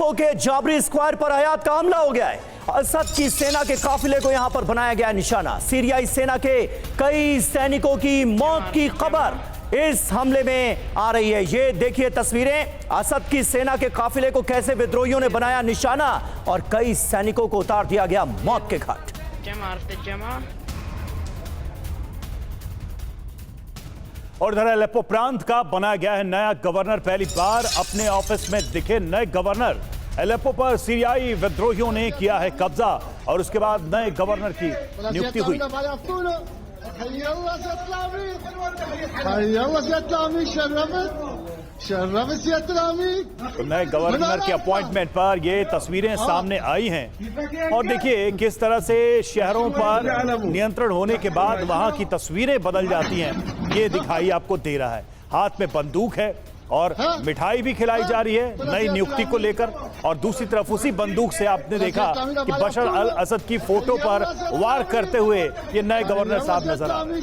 Aleppo के जाबरी square पर हयात का हमला हो गया है। असद की सेना के काफिले को यहां पर बनाया गया निशाना। सीरियाई सेना के कई सैनिकों की मौत की खबर इस हमले में आ रही है। ये देखिए तस्वीरें, असद की सेना के काफिले को कैसे विद्रोहियों ने बनाया निशाना और कई सैनिकों को उतार दिया गया मौत के घाट। और इधर अलेप्पो प्रांत का बनाया गया है नया गवर्नर। पहली बार अपने ऑफिस में दिखे नए गवर्नर। अलेप्पो पर सीरियाई विद्रोहियों ने किया है कब्जा और उसके बाद नए गवर्नर की नियुक्ति हुई। तो नए गवर्नर के अपॉइंटमेंट पर ये तस्वीरें सामने आई हैं और देखिए किस तरह से शहरों पर नियंत्रण होने के बाद वहां की तस्वीरें बदल जाती हैं। ये दिखाई आपको दे रहा है, हाथ में बंदूक है और मिठाई भी खिलाई जा रही है नई नियुक्ति को लेकर। और दूसरी तरफ उसी बंदूक से आपने देखा कि बशर अल असद की फोटो पर वार करते हुए ये नए गवर्नर साहब नजर आ रहे।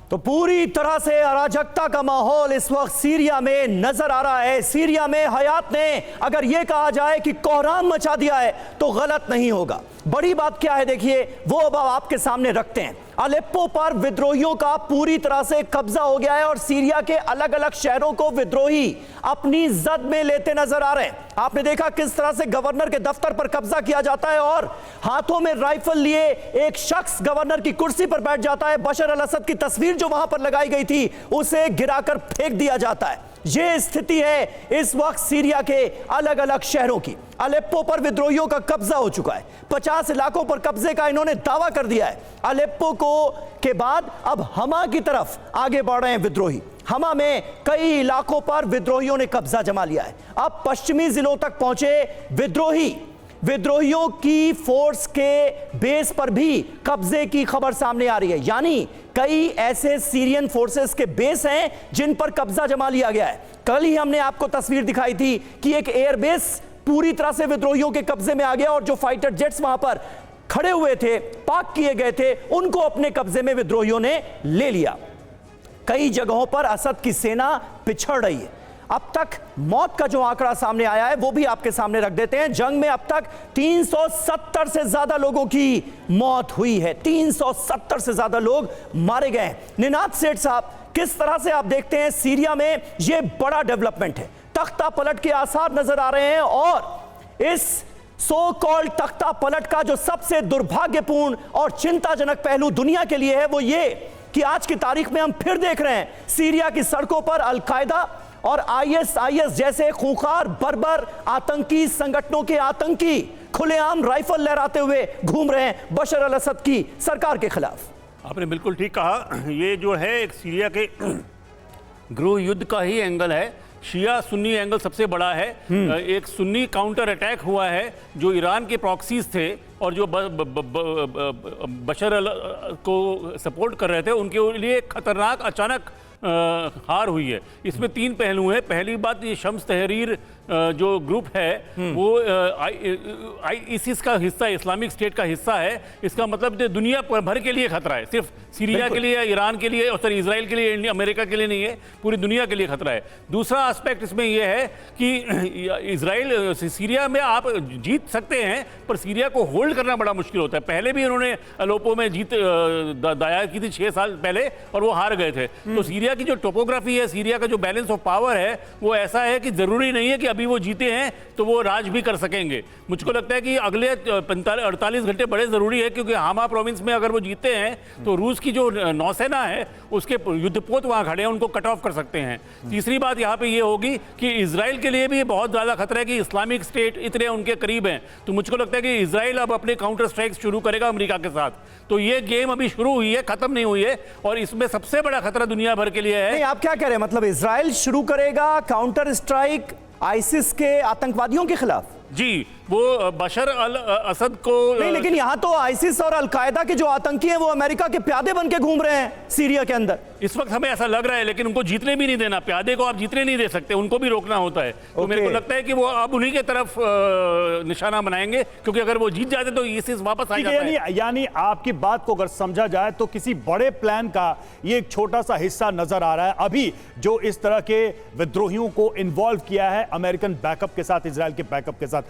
तो पूरी तरह से अराजकता का माहौल इस वक्त सीरिया में नजर आ रहा है। सीरिया में हयात ने अगर यह कहा जाए कि कोहराम मचा दिया है तो गलत नहीं होगा। बड़ी बात क्या है देखिए, वो अब आपके सामने रखते हैं। अलेप्पो पर विद्रोहियों का पूरी तरह से कब्जा हो गया है और सीरिया के अलग अलग शहरों को विद्रोही अपनी जद में लेते नजर आ रहे हैं। आपने देखा किस तरह से गवर्नर के दफ्तर पर कब्जा किया जाता है और हाथों में राइफल लिए एक शख्स गवर्नर की कुर्सी पर बैठ जाता है। बशर अल असद की तस्वीर जो वहां पर लगाई गई थी उसे गिराकर फेंक दिया जाता है। यह स्थिति है इस वक्त सीरिया के अलग अलग शहरों की। अलेप्पो पर विद्रोहियों का कब्जा हो चुका है। 50 इलाकों पर कब्जे का इन्होंने दावा कर दिया है। अलेप्पो को के बाद अब हमा की तरफ आगे बढ़ रहे हैं विद्रोही। हमा में कई इलाकों पर विद्रोहियों ने कब्जा जमा लिया है। अब पश्चिमी जिलों तक पहुंचे विद्रोहियों की फोर्स के बेस पर भी कब्जे की खबर सामने आ रही है। यानी कई ऐसे सीरियन फोर्सेस के बेस हैं जिन पर कब्जा जमा लिया गया है। कल ही हमने आपको तस्वीर दिखाई थी कि एक एयरबेस पूरी तरह से विद्रोहियों के कब्जे में आ गया और जो फाइटर जेट्स वहां पर खड़े हुए थे, पार्क किए गए थे, उनको अपने कब्जे में विद्रोहियों ने ले लिया। कई जगहों पर असद की सेना पिछड़ रही है। अब तक मौत का जो आंकड़ा सामने आया है वो भी आपके सामने रख देते हैं। जंग में अब तक 370 से ज्यादा लोगों की मौत हुई है। 370 से ज्यादा लोग मारे गए हैं। निनाद सेठ साहब, किस तरह से आप देखते हैं सीरिया में यह बड़ा डेवलपमेंट है? तख्ता पलट के आसार नजर आ रहे हैं और इस सो कॉल्ड तख्ता पलट का जो सबसे दुर्भाग्यपूर्ण और चिंताजनक पहलू दुनिया के लिए है वो ये कि आज की तारीख में हम फिर देख रहे हैं सीरिया की सड़कों पर अल-कायदा और आईएसआईएस जैसे खूंखार बर्बर आतंकी संगठनों के आतंकी खुलेआम राइफल लहराते हुए घूम रहे हैं बशर अल असद की सरकार के खिलाफ। आपने बिल्कुल ठीक कहा। ये जो है एक सीरिया के गृह युद्ध का ही एंगल है। शिया सुन्नी एंगल सबसे बड़ा है। एक सुन्नी काउंटर अटैक हुआ है जो ईरान के प्रॉक्सीज थे और जो बशर अल को सपोर्ट कर रहे थे, उनके लिए खतरनाक अचानक हार हुई है। इसमें 3 पहलू हैं। पहली बात, ये शम्स तहरीर जो ग्रुप है वो आईसिस का हिस्सा, इस्लामिक स्टेट का हिस्सा है। इसका मतलब दुनिया भर के लिए खतरा है, सिर्फ सीरिया के लिए, ईरान के लिए और सॉरी इजराइल के लिए, अमेरिका के लिए नहीं है, पूरी दुनिया के लिए खतरा है। दूसरा एस्पेक्ट इसमें यह है कि इजराइल सीरिया में आप जीत सकते हैं पर सीरिया को होल्ड करना बड़ा मुश्किल होता है। पहले भी उन्होंने अलेप्पो में जीत दायर की थी 6 साल पहले और वो हार गए थे। तो सीरिया की जो टोपोग्राफी है, सीरिया का जो बैलेंस ऑफ पावर है वो ऐसा है कि जरूरी नहीं है कि अभी वो जीते हैं तो वो राज भी कर सकेंगे। मुझको लगता है कि अगले 48 घंटे बड़े जरूरी है क्योंकि हामा प्रोविंस में अगर वो जीते हैं तो रूस की जो नौसेना है उसके युद्धपोत वहां खड़े हैं, उनको कट ऑफ कर सकते हैं। तीसरी बात यहाँ पे ये होगी कि इजराइल के लिए भी बहुत ज्यादा खतरा है कि इस्लामिक स्टेट इतने उनके करीब हैं। तो मुझको लगता है कि इजराइल अब अपने काउंटर स्ट्राइक्स शुरू करेगा अमेरिका के साथ। तो ये गेम अभी शुरू हुई है, खत्म नहीं हुई है और इसमें सबसे बड़ा खतरा दुनिया भर के लिए है। नहीं, आप क्या कह रहे हैं? मतलब इजराइल शुरू करेगा काउंटर स्ट्राइक आईसिस के आतंकवादियों के खिलाफ? जी, वो बशर अल असद को नहीं, लेकिन यहां तो आईसिस और अलकायदा के जो आतंकी हैं वो अमेरिका के प्यादे बन के घूम रहे हैं सीरिया के अंदर। इस वक्त हमें ऐसा लग रहा है, लेकिन उनको जीतने भी नहीं देना। प्यादे को आप जीतने नहीं दे सकते, उनको भी रोकना होता है। तो मेरे को लगता है कि वो अब उन्हीं के तरफ निशाना बनाएंगे, क्योंकि अगर वो जीत जाते तो ISIS वापस आ जाता है। यानी आपकी बात को अगर समझा जाए तो किसी बड़े प्लान का ये एक छोटा सा हिस्सा नजर आ रहा है अभी, जो इस तरह के विद्रोहियों को इन्वॉल्व किया है अमेरिकन बैकअप के साथ, इजराइल के बैकअप के साथ।